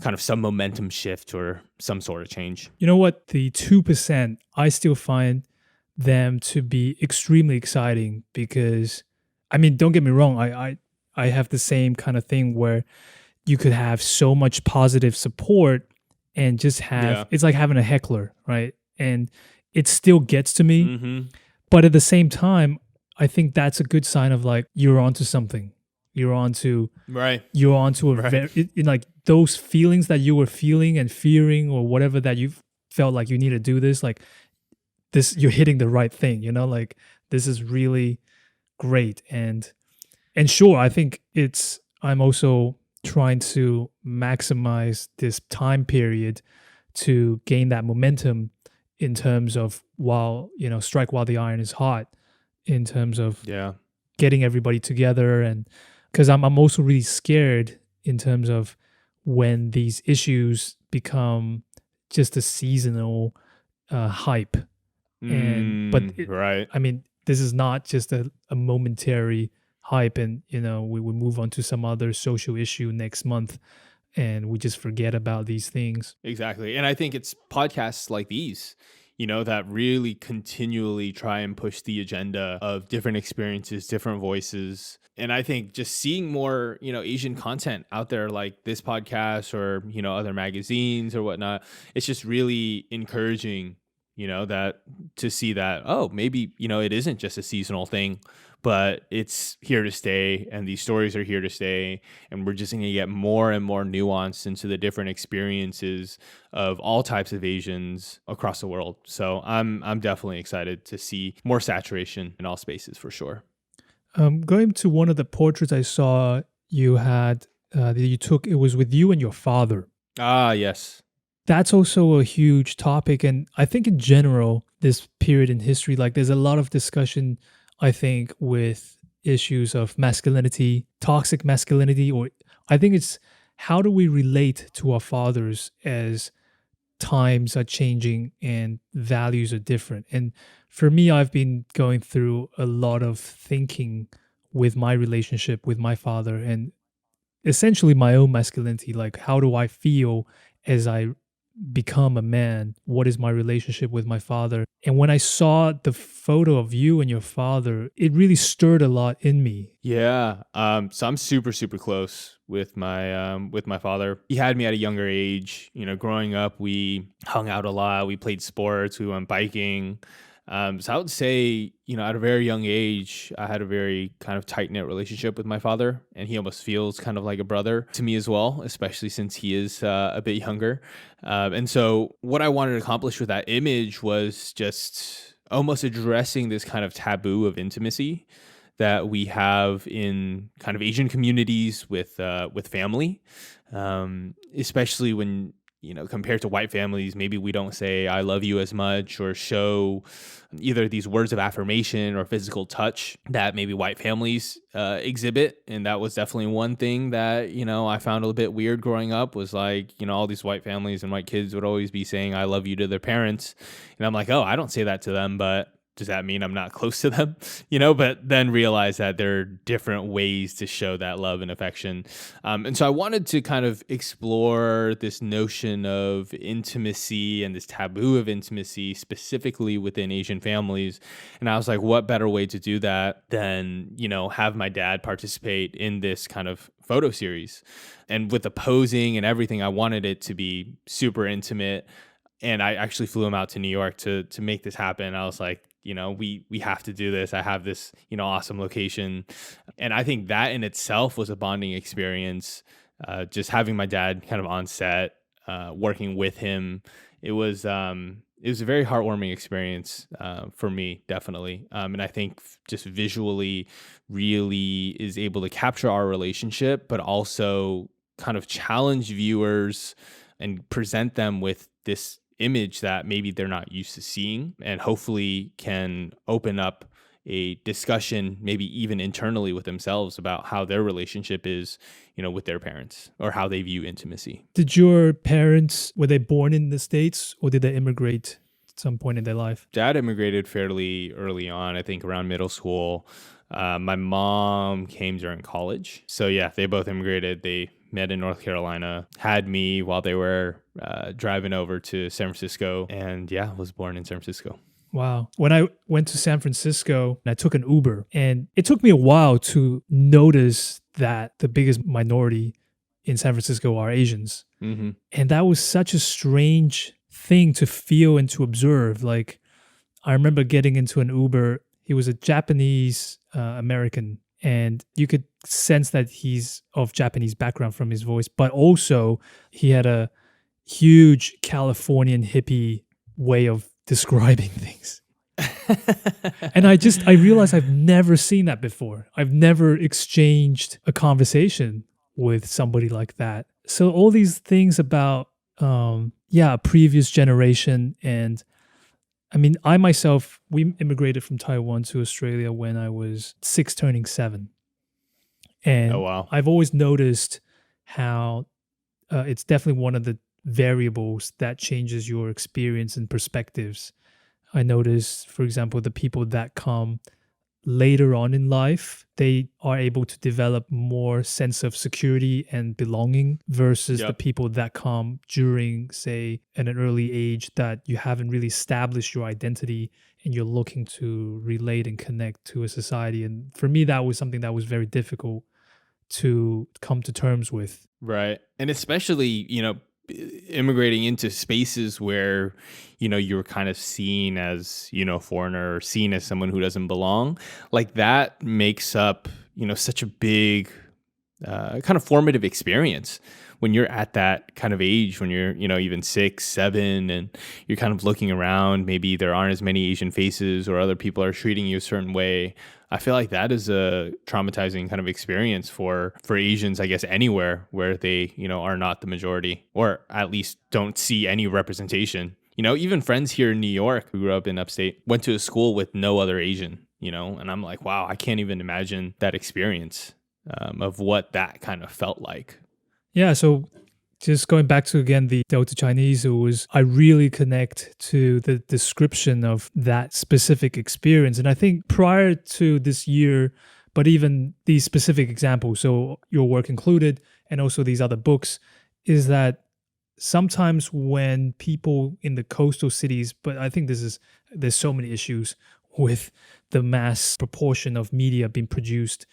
kind of some momentum shift or some sort of change. You know what? The 2%, I still find them to be extremely exciting, because, don't get me wrong, I have the same kind of thing where you could have so much positive support and just have, it's like having a heckler, right? And it still gets to me. Mm-hmm. But at the same time, I think that's a good sign of like, you're onto something. You're onto a very, like those feelings that you were feeling and fearing, or whatever, that you felt like you need to do this, like this, you're hitting the right thing, like this is really great. And sure, I think I'm also trying to maximize this time period to gain that momentum in terms of strike while the iron is hot, in terms of getting everybody together. And because I'm also really scared in terms of when these issues become just a seasonal hype. But this is not just a momentary hype and, we will move on to some other social issue next month and we just forget about these things. Exactly. And I think it's podcasts like these, that really continually try and push the agenda of different experiences, different voices. And I think just seeing more, Asian content out there like this podcast or, other magazines or whatnot, it's just really encouraging, that to see that, oh, maybe, it isn't just a seasonal thing, but it's here to stay, and these stories are here to stay, and we're just going to get more and more nuance into the different experiences of all types of Asians across the world. So I'm definitely excited to see more saturation in all spaces for sure. Going to one of the portraits I saw you had that you took, it was with you and your father. Ah, yes. That's also a huge topic, and I think in general, this period in history, like there's a lot of discussion, I think, with issues of masculinity, toxic masculinity, or I think it's how do we relate to our fathers as times are changing and values are different. And for me, I've been going through a lot of thinking with my relationship with my father and essentially my own masculinity. Like, how do I feel as I become a man? What is my relationship with my father? And when I saw the photo of you and your father, it really stirred a lot in me. Yeah. So I'm super, super close with my father. He had me at a younger age. Growing up, we hung out a lot. We played sports. We went biking. So I would say, at a very young age, I had a very kind of tight-knit relationship with my father, and he almost feels kind of like a brother to me as well, especially since he is a bit younger. And so what I wanted to accomplish with that image was just almost addressing this kind of taboo of intimacy that we have in kind of Asian communities with family, especially when, compared to white families, maybe we don't say I love you as much or show either these words of affirmation or physical touch that maybe white families exhibit. And that was definitely one thing that, I found a little bit weird growing up, was like, all these white families and white kids would always be saying I love you to their parents. And I'm like, oh, I don't say that to them, but does that mean I'm not close to them? But then realize that there are different ways to show that love and affection. And so I wanted to kind of explore this notion of intimacy and this taboo of intimacy specifically within Asian families. And I was like, what better way to do that than, have my dad participate in this kind of photo series? And with the posing and everything, I wanted it to be super intimate. And I actually flew him out to New York to make this happen. I was like, we have to do this. I have this, awesome location. And I think that in itself was a bonding experience. Just having my dad kind of on set, working with him. It was a very heartwarming experience for me, definitely. And I think just visually really is able to capture our relationship, but also kind of challenge viewers and present them with this image that maybe they're not used to seeing, and hopefully can open up a discussion, maybe even internally with themselves, about how their relationship is, with their parents, or how they view intimacy. Did your parents, were they born in the States or did they immigrate at some point in their life? Dad immigrated fairly early on, I think around middle school. My mom came during college. So yeah, they both immigrated. They met in North Carolina, had me while they were driving over to San Francisco, and yeah, was born in San Francisco. Wow. When I went to San Francisco, I took an Uber, and it took me a while to notice that the biggest minority in San Francisco are Asians. Mm-hmm. And that was such a strange thing to feel and to observe. Like, I remember getting into an Uber. He was a Japanese American, and you could sense that he's of Japanese background from his voice, but also he had a huge Californian hippie way of describing things. And I realized I've never seen that before. I've never exchanged a conversation with somebody like that. So all these things about, a previous generation. And I mean, I myself, we immigrated from Taiwan to Australia when I was 6 turning 7. And oh, wow. I've always noticed how it's definitely one of the variables that changes your experience and perspectives. I notice, for example, the people that come later on in life, they are able to develop more sense of security and belonging versus the people that come during, say, at an early age that you haven't really established your identity and you're looking to relate and connect to a society. And for me, that was something that was very difficult to come to terms with. Right. And especially, immigrating into spaces where, you're kind of seen as, foreigner or seen as someone who doesn't belong, like that makes up, such a big kind of formative experience when you're at that kind of age, when you're, even 6, 7, and you're kind of looking around, maybe there aren't as many Asian faces or other people are treating you a certain way. I feel like that is a traumatizing kind of experience for Asians, I guess, anywhere where they, are not the majority, or at least don't see any representation. Even friends here in New York who grew up in upstate went to a school with no other Asian, and I'm like, wow, I can't even imagine that experience of what that kind of felt like. Yeah, so just going back to, again, the Delta Chinese, I really connect to the description of that specific experience. And I think prior to this year, but even these specific examples, so your work included, and also these other books, is that sometimes when people in the coastal cities, but I think there's so many issues with the mass proportion of media being produced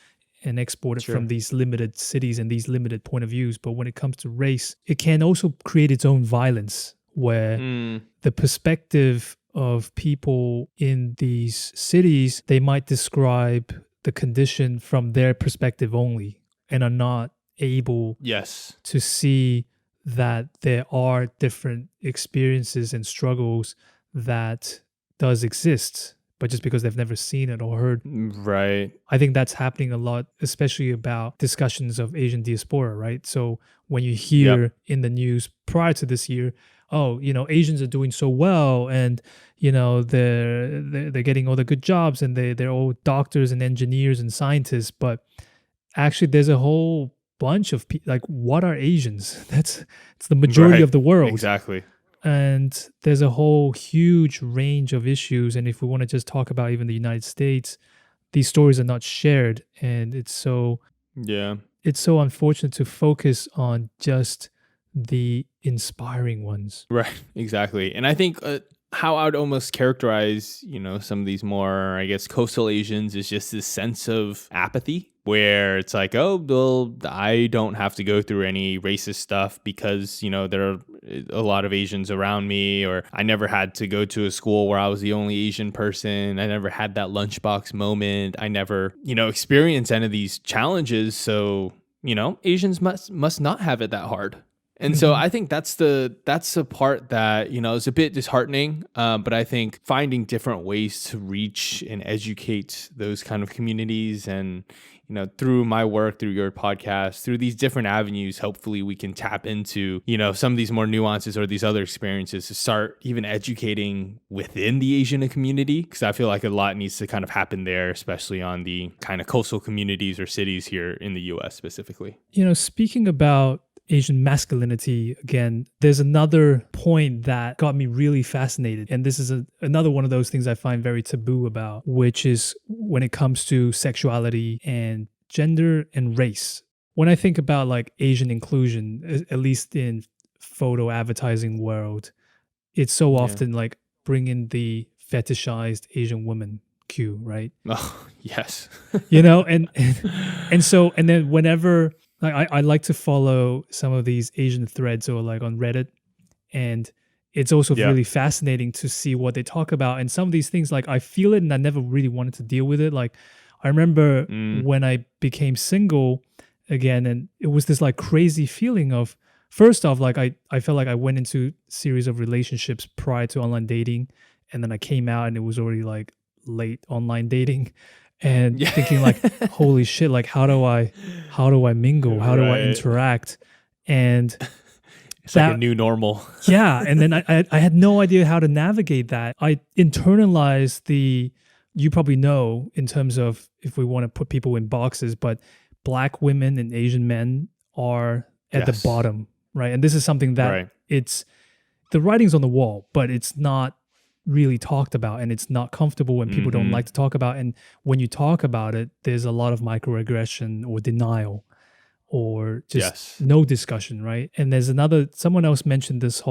and exported from these limited cities and these limited point of views. But when it comes to race, it can also create its own violence where the perspective of people in these cities, they might describe the condition from their perspective only and are not able to see that there are different experiences and struggles that does exist, but just because they've never seen it or heard. Right. I think that's happening a lot, especially about discussions of Asian diaspora, right? So when you hear in the news prior to this year, oh, Asians are doing so well, and they're getting all the good jobs, and they're all doctors and engineers and scientists, but actually there's a whole bunch of people, like, what are Asians? It's the majority of the world. Exactly. And there's a whole huge range of issues. And if we want to just talk about even the United States, these stories are not shared. And it's so unfortunate to focus on just the inspiring ones. Right, exactly. And I think how I would almost characterize, some of these more, I guess, coastal Asians is just this sense of apathy, where it's like, oh, well, I don't have to go through any racist stuff because, there are a lot of Asians around me, or I never had to go to a school where I was the only Asian person. I never had that lunchbox moment. I never, experienced any of these challenges. So, Asians must not have it that hard. And so I think that's the part that, is a bit disheartening. But I think finding different ways to reach and educate those kind of communities, and, through my work, through your podcast, through these different avenues, hopefully we can tap into, some of these more nuances or these other experiences to start even educating within the Asian community. Because I feel like a lot needs to kind of happen there, especially on the kind of coastal communities or cities here in the US specifically. Speaking about Asian masculinity, again, there's another point that got me really fascinated. And this is another one of those things I find very taboo about, which is when it comes to sexuality and gender and race. When I think about like Asian inclusion, at least in photo advertising world, it's so often like bring in the fetishized Asian woman cue, right? Oh, yes. And then whenever, like, I like to follow some of these Asian threads or like on Reddit, and it's also really fascinating to see what they talk about. And some of these things, like, I feel it and I never really wanted to deal with it. Like, I remember when I became single again, and it was this like crazy feeling of, first off, like I felt like I went into a series of relationships prior to online dating, and then I came out and it was already like late online dating. And thinking like, holy shit, like how do I mingle? How do I interact? And it's like a new normal. And then I had no idea how to navigate that. I internalized you probably know, in terms of, if we want to put people in boxes, but Black women and Asian men are at the bottom, right? And this is something that it's, the writing's on the wall, but it's not really talked about, and it's not comfortable when people don't like to talk about. And when you talk about it, there's a lot of microaggression or denial or just Yes. no discussion, right? And there's someone else mentioned this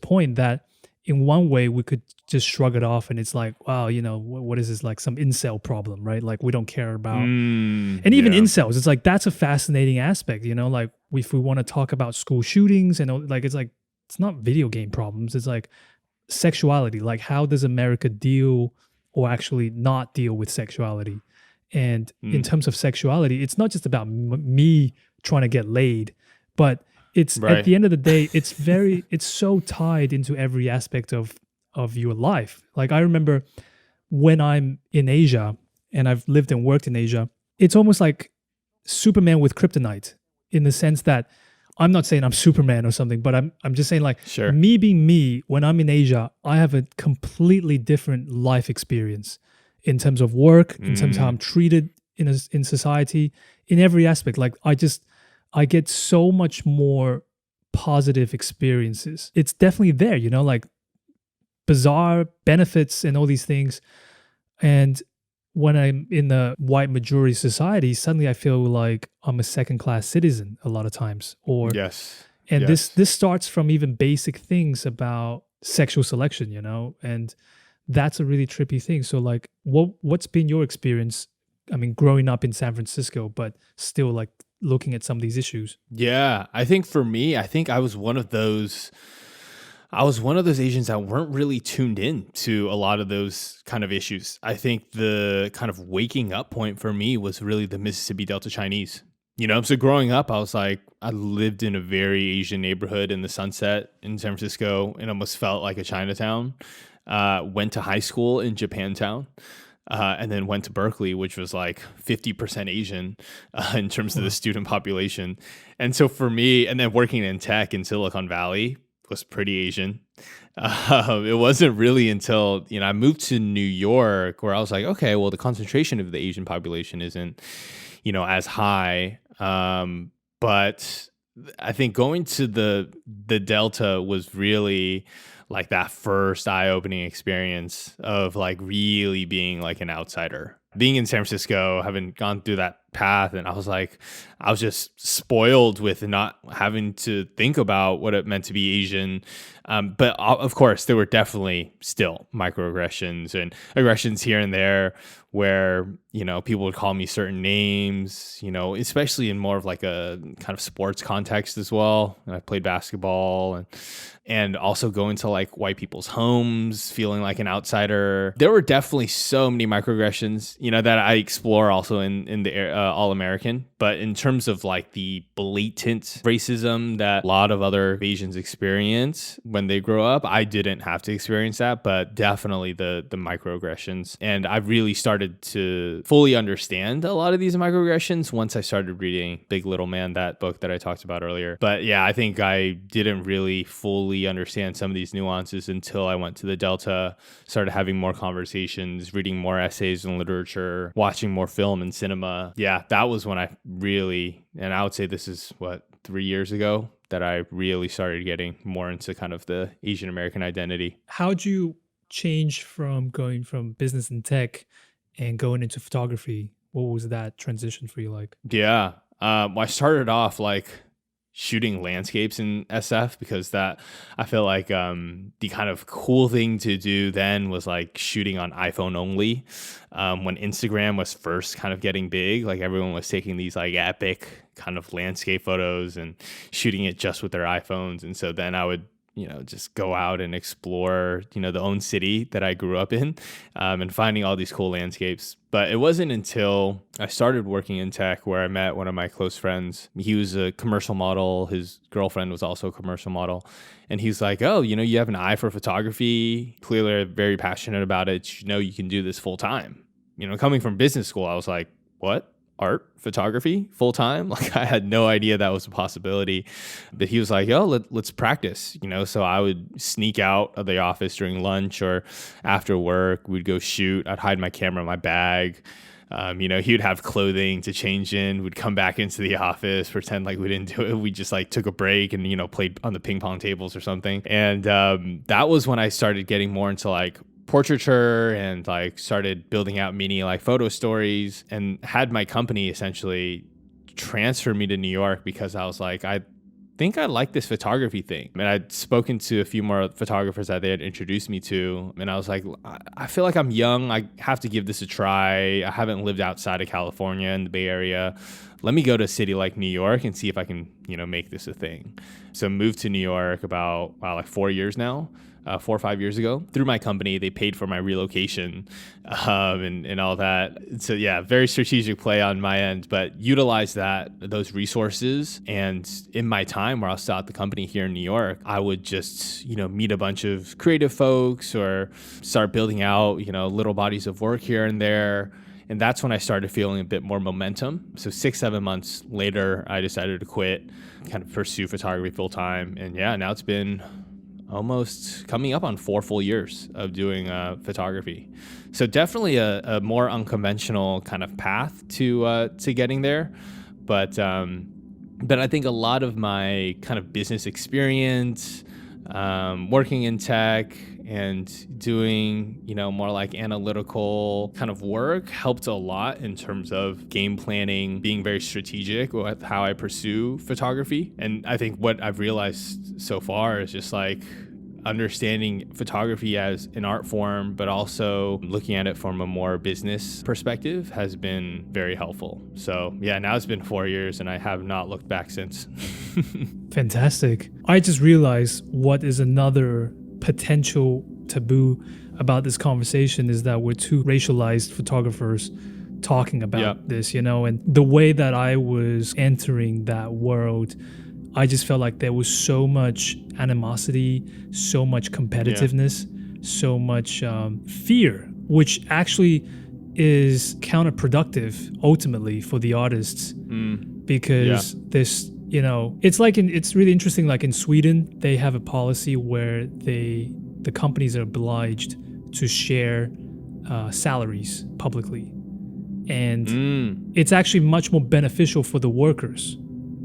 point that in one way we could just shrug it off, and it's like, wow, what is this, like some incel problem, right? Like we don't care about, and even incels, it's like that's a fascinating aspect, like if we want to talk about school shootings and like it's not video game problems, it's like sexuality, like how does America deal or actually not deal with sexuality? And in terms of sexuality, it's not just about me trying to get laid, but it's at the end of the day, it's so tied into every aspect of your life. Like I remember when I'm in Asia, and I've lived and worked in Asia, it's almost like Superman with kryptonite, in the sense that I'm not saying I'm Superman or something, but I'm just saying, like, me being me, when I'm in Asia, I have a completely different life experience in terms of work, in terms of how I'm treated in society, in every aspect. Like I get so much more positive experiences. It's definitely there, like bizarre benefits and all these things. And when I'm in the white majority society, suddenly I feel like I'm a second-class citizen a lot of times. This starts from even basic things about sexual selection, and that's a really trippy thing. So like, what's been your experience? I mean, growing up in San Francisco, but still like looking at some of these issues. Yeah, I think for me, I was one of those Asians that weren't really tuned in to a lot of those kind of issues. I think the kind of waking up point for me was really the Mississippi Delta Chinese. So growing up, I was like, I lived in a very Asian neighborhood in the Sunset in San Francisco, and almost felt like a Chinatown. Went to high school in Japantown. And then went to Berkeley, which was like 50% Asian in terms of the student population. And so for me, and then working in tech in Silicon Valley was pretty Asian. It wasn't really until, I moved to New York where I was like, okay, well, the concentration of the Asian population isn't, as high. But I think going to the Delta was really like that first eye-opening experience of like really being like an outsider. Being in San Francisco, having gone through that path, and I was just spoiled with not having to think about what it meant to be Asian. But of course, there were definitely still microaggressions and aggressions here and there where, people would call me certain names, especially in more of like a kind of sports context as well. And I played basketball and also going to like white people's homes, feeling like an outsider. There were definitely so many microaggressions, that I explore also in the All-American. But in terms of like the blatant racism that a lot of other Asians experience when they grow up, I didn't have to experience that, but definitely the microaggressions. And I really started to fully understand a lot of these microaggressions once I started reading Big Little Man, that book that I talked about earlier. But yeah, I think I didn't really fully understand some of these nuances until I went to the Delta, started having more conversations, reading more essays and literature, watching more film and cinema. Yeah, that was when I really, and I would say this is 3 years ago, that I really started getting more into kind of the Asian American identity. How'd you change from going from business and tech and going into photography? What was that transition for you like? Yeah, well, I started off like shooting landscapes in SF because that I feel like the kind of cool thing to do then was like shooting on iPhone only. When Instagram was first kind of getting big, like everyone was taking these like epic kind of landscape photos and shooting it just with their iPhones. And so then I would just go out and explore, the own city that I grew up in, and finding all these cool landscapes. But it wasn't until I started working in tech where I met one of my close friends. He was a commercial model. His girlfriend was also a commercial model. And he's like, oh, you have an eye for photography. Clearly very passionate about it. You can do this full time. Coming from business school, I was like, what? Art, photography, full time? Like I had no idea that was a possibility. But he was like, "Yo, let's practice." So I would sneak out of the office during lunch or after work. We'd go shoot. I'd hide my camera in my bag. He would have clothing to change in. We'd come back into the office, pretend like we didn't do it. We just like took a break and played on the ping pong tables or something. And that was when I started getting more into like portraiture and like started building out mini like photo stories, and had my company essentially transfer me to New York because I was like, I think I like this photography thing. And I'd spoken to a few more photographers that they had introduced me to, and I was like, I feel like I'm young. I have to give this a try. I haven't lived outside of California in the Bay Area. Let me go to a city like New York and see if I can, make this a thing. So moved to New York about, like 4 years now. 4 or 5 years ago through my company. They paid for my relocation and all that. So yeah, very strategic play on my end, but utilize those resources. And in my time where I was still at the company here in New York, I would just, meet a bunch of creative folks or start building out, little bodies of work here and there. And that's when I started feeling a bit more momentum. So 6-7 months later, I decided to quit, kind of pursue photography full time. And yeah, now it's been almost coming up on 4 full years of doing photography. So definitely a more unconventional kind of path to getting there. But I think a lot of my kind of business experience, working in tech and doing, more like analytical kind of work helped a lot in terms of game planning, being very strategic with how I pursue photography. And I think what I've realized so far is just like understanding photography as an art form, but also looking at it from a more business perspective has been very helpful. So yeah, now it's been 4 years and I have not looked back since. Fantastic. I just realized what is another potential taboo about this conversation is that we're two racialized photographers talking about this, and the way that I was entering that world, I just felt like there was so much animosity, so much competitiveness, so much fear, which actually is counterproductive ultimately for the artists because there's, it's really interesting. Like in Sweden, they have a policy where the companies are obliged to share salaries publicly. And it's actually much more beneficial for the workers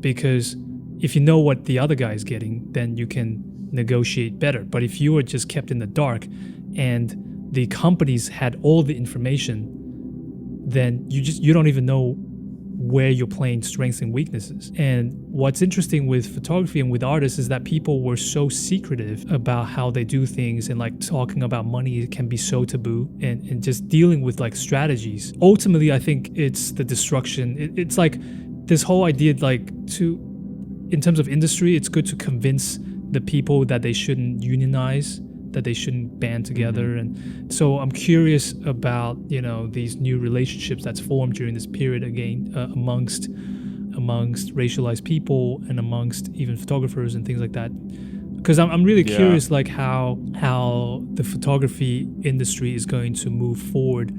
because if you know what the other guy is getting, then you can negotiate better. But if you are just kept in the dark and the companies had all the information, then you don't even know where you're playing strengths and weaknesses. And what's interesting with photography and with artists is that people were so secretive about how they do things, and like talking about money can be so taboo, and just dealing with like strategies. Ultimately, I think it's the destruction. It's like this whole idea, like in terms of industry, it's good to convince the people that they shouldn't unionize, that they shouldn't band together. And so I'm curious about, these new relationships that's formed during this period again, amongst racialized people and amongst even photographers and things like that. Because I'm really curious, like how the photography industry is going to move forward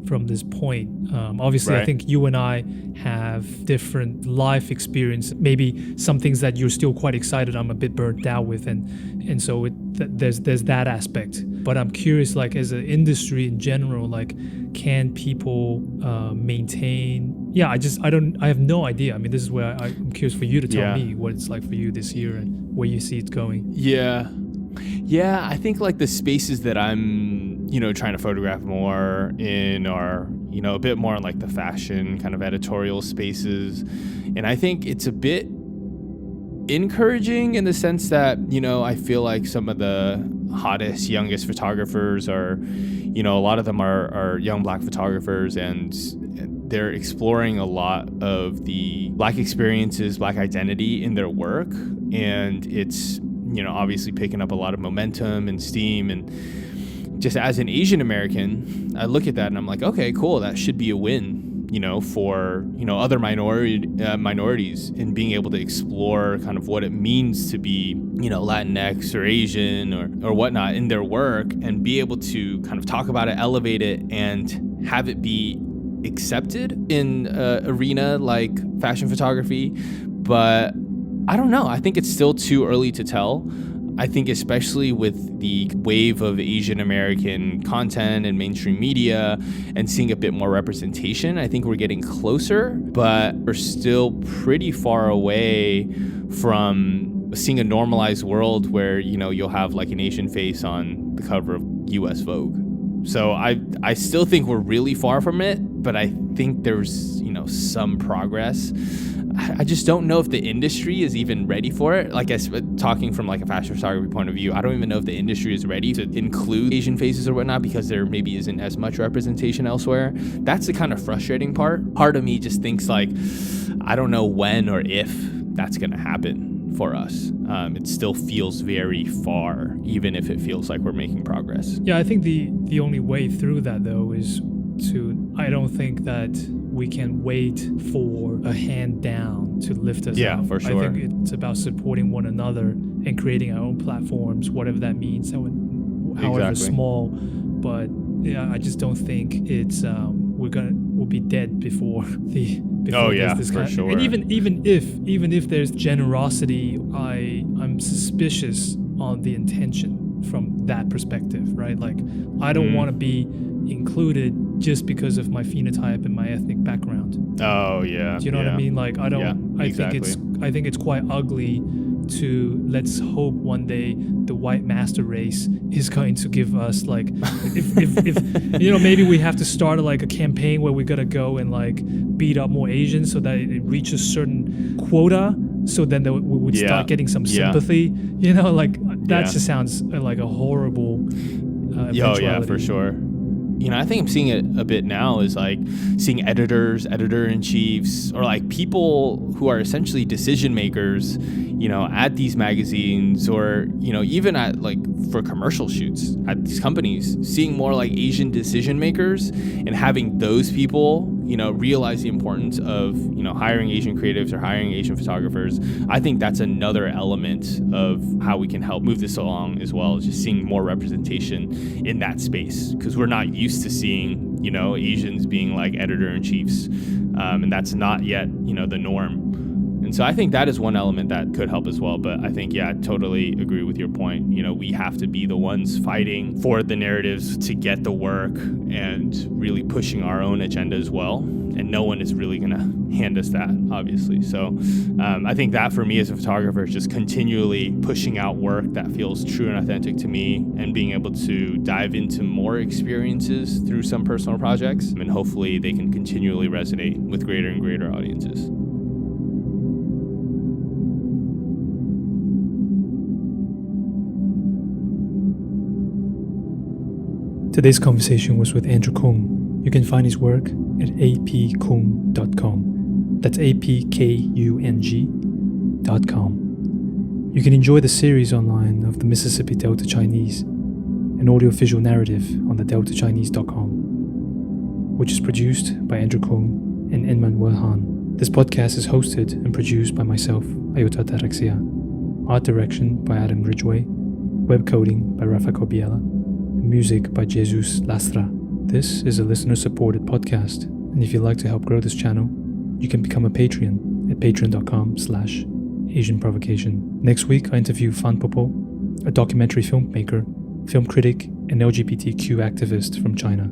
from this point. Obviously, right. I think you and I have different life experience. Maybe some things that you're still quite excited, I'm a bit burnt out with, and so there's that aspect. But I'm curious, like as an industry in general, like can people maintain? Yeah, I have no idea. I mean, this is where I'm curious for you to tell me what it's like for you this year and where you see it going. Yeah, I think like the spaces that I'm, trying to photograph more in are, a bit more in like the fashion kind of editorial spaces. And I think it's a bit encouraging in the sense that, I feel like some of the hottest, youngest photographers are, a lot of them are young Black photographers, and they're exploring a lot of the Black experiences, Black identity in their work. And it's, obviously picking up a lot of momentum and steam. And just as an Asian American, I look at that and I'm like, okay, cool. That should be a win, for, other minorities in being able to explore kind of what it means to be, Latinx or Asian or whatnot in their work, and be able to kind of talk about it, elevate it, and have it be accepted in an arena like fashion photography. But I don't know. I think it's still too early to tell. I think especially with the wave of Asian American content and mainstream media and seeing a bit more representation, I think we're getting closer, but we're still pretty far away from seeing a normalized world where, you'll have like an Asian face on the cover of US Vogue. So I still think we're really far from it, but I think there's, some progress. I just don't know if the industry is even ready for it. Like talking from like a fashion photography point of view, I don't even know if the industry is ready to include Asian faces or whatnot, because there maybe isn't as much representation elsewhere. That's the kind of frustrating part. Part of me just thinks like, I don't know when or if that's going to happen for us. It still feels very far, even if it feels like we're making progress. Yeah, I think the only way through that though is I don't think that we can wait for a hand down to lift us up. Yeah, for sure. I think it's about supporting one another and creating our own platforms, whatever that means, however Exactly. small. But yeah, I just don't think it's we'll be dead before there's this for kind. sure. And even if there's generosity, I'm suspicious on the intention from that perspective, right? Like I don't want to be included just because of my phenotype and my ethnic background. Oh yeah. Do you know what I mean? Like I don't. Yeah, exactly. I think it's quite ugly. Let's hope one day the white master race is going to give us like, if maybe we have to start like a campaign where we gotta go and like beat up more Asians so that it reaches certain quota. So then we would start getting some sympathy. That just sounds like a horrible. Oh yeah, for sure. I think I'm seeing it a bit now is like seeing editor-in-chiefs, or like people who are essentially decision makers, at these magazines, or, even at like for commercial shoots at these companies, seeing more like Asian decision makers and having those people, realize the importance of, hiring Asian creatives or hiring Asian photographers. I think that's another element of how we can help move this along as well, just seeing more representation in that space, because we're not used to seeing, Asians being like editor-in-chiefs, and that's not yet, the norm. And so I think that is one element that could help as well. But I think, I totally agree with your point. We have to be the ones fighting for the narratives to get the work and really pushing our own agenda as well. And no one is really going to hand us that, obviously. So I think that for me as a photographer is just continually pushing out work that feels true and authentic to me, and being able to dive into more experiences through some personal projects. And hopefully they can continually resonate with greater and greater audiences. Today's conversation was with Andrew Kung. You can find his work at apkung.com. That's apkung.com. You can enjoy the series online of the Mississippi Delta Chinese, an audio-visual narrative on the deltachinese.com, which is produced by Andrew Kung and Emmanuel Han. This podcast is hosted and produced by myself, Ayota Taraxia. Art direction by Adam Ridgway. Web coding by Rafa Cobiela. Music by Jesus Lastra. This is a listener-supported podcast, and if you'd like to help grow this channel, you can become a Patreon at patreon.com/Asian Provocation. Next week, I interview Fan Popo, a documentary filmmaker, film critic, and LGBTQ activist from China.